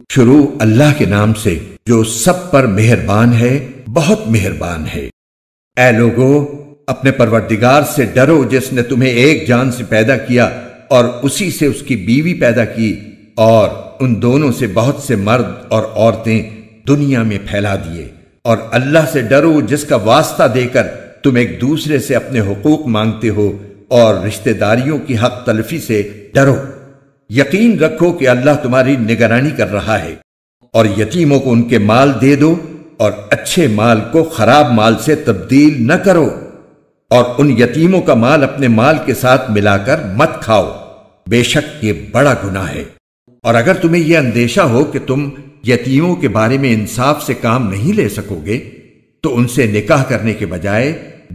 شروع اللہ کے نام سے جو سب پر مہربان ہے، بہت مہربان ہے۔ اے لوگو، اپنے پروردگار سے ڈرو جس نے تمہیں ایک جان سے پیدا کیا اور اسی سے اس کی بیوی پیدا کی، اور ان دونوں سے بہت سے مرد اور عورتیں دنیا میں پھیلا دیے۔ اور اللہ سے ڈرو جس کا واسطہ دے کر تم ایک دوسرے سے اپنے حقوق مانگتے ہو، اور رشتہ داریوں کی حق تلفی سے ڈرو۔ یقین رکھو کہ اللہ تمہاری نگرانی کر رہا ہے۔ اور یتیموں کو ان کے مال دے دو، اور اچھے مال کو خراب مال سے تبدیل نہ کرو، اور ان یتیموں کا مال اپنے مال کے ساتھ ملا کر مت کھاؤ، بے شک یہ بڑا گناہ ہے۔ اور اگر تمہیں یہ اندیشہ ہو کہ تم یتیموں کے بارے میں انصاف سے کام نہیں لے سکو گے، تو ان سے نکاح کرنے کے بجائے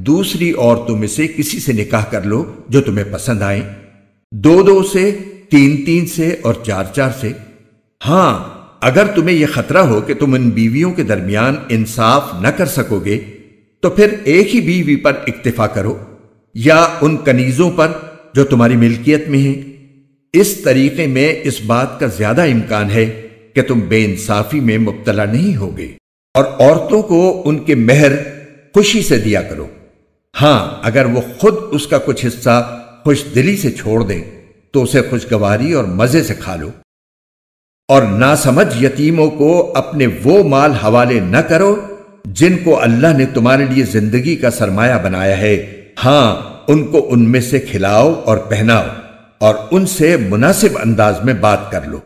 دوسری عورتوں میں سے کسی سے نکاح کر لو جو تمہیں پسند آئیں، 2 سے، 3 سے اور 4 سے۔ ہاں، اگر تمہیں یہ خطرہ ہو کہ تم ان بیویوں کے درمیان انصاف نہ کر سکو گے، تو پھر ایک ہی بیوی پر اکتفا کرو، یا ان کنیزوں پر جو تمہاری ملکیت میں ہیں۔ اس طریقے میں اس بات کا زیادہ امکان ہے کہ تم بے انصافی میں مبتلا نہیں ہوگے۔ اور عورتوں کو ان کے مہر خوشی سے دیا کرو، ہاں اگر وہ خود اس کا کچھ حصہ خوش دلی سے چھوڑ دیں تو اسے خوشگواری اور مزے سے کھا لو۔ اور ناسمجھ یتیموں کو اپنے وہ مال حوالے نہ کرو جن کو اللہ نے تمہارے لیے زندگی کا سرمایہ بنایا ہے، ہاں ان کو ان میں سے کھلاؤ اور پہناؤ، اور ان سے مناسب انداز میں بات کر لو۔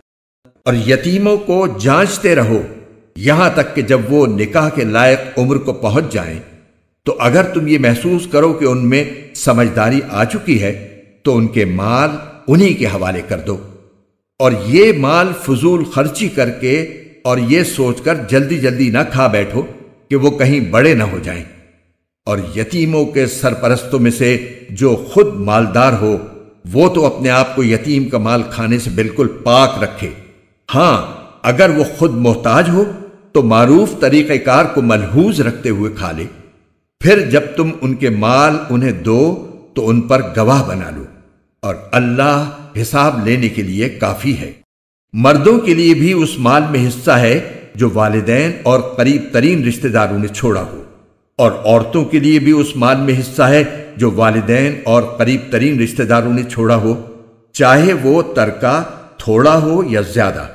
اور یتیموں کو جانچتے رہو یہاں تک کہ جب وہ نکاح کے لائق عمر کو پہنچ جائیں، تو اگر تم یہ محسوس کرو کہ ان میں سمجھداری آ چکی ہے تو ان کے مال انہی کے حوالے کر دو۔ اور یہ مال فضول خرچی کر کے اور یہ سوچ کر جلدی جلدی نہ کھا بیٹھو کہ وہ کہیں بڑے نہ ہو جائیں۔ اور یتیموں کے سرپرستوں میں سے جو خود مالدار ہو، وہ تو اپنے آپ کو یتیم کا مال کھانے سے بالکل پاک رکھے، ہاں اگر وہ خود محتاج ہو تو معروف طریقہ کار کو ملحوظ رکھتے ہوئے کھا لے۔ پھر جب تم ان کے مال انہیں دو تو ان پر گواہ بنا لو، اور اللہ حساب لینے کے لیے کافی ہے۔ مردوں کے لیے بھی اس مال میں حصہ ہے جو والدین اور قریب ترین رشتہ داروں نے چھوڑا ہو، اور عورتوں کے لیے بھی اس مال میں حصہ ہے جو والدین اور قریب ترین رشتہ داروں نے چھوڑا ہو، چاہے وہ ترکہ تھوڑا ہو یا زیادہ،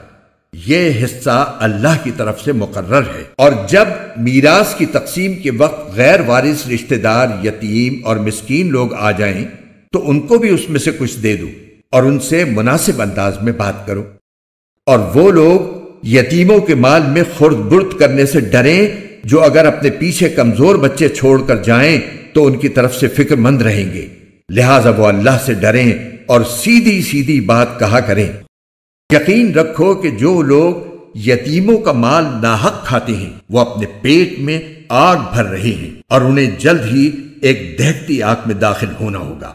یہ حصہ اللہ کی طرف سے مقرر ہے۔ اور جب میراث کی تقسیم کے وقت غیر وارث رشتہ دار، یتیم اور مسکین لوگ آ جائیں تو ان کو بھی اس میں سے کچھ دے دو، اور ان سے مناسب انداز میں بات کرو۔ اور وہ لوگ یتیموں کے مال میں خرد برد کرنے سے ڈریں جو اگر اپنے پیچھے کمزور بچے چھوڑ کر جائیں تو ان کی طرف سے فکر مند رہیں گے، لہذا وہ اللہ سے ڈریں اور سیدھی سیدھی بات کہا کریں۔ یقین رکھو کہ جو لوگ یتیموں کا مال ناحق کھاتے ہیں وہ اپنے پیٹ میں آگ بھر رہے ہیں، اور انہیں جلد ہی ایک دہکتی آگ میں داخل ہونا ہوگا۔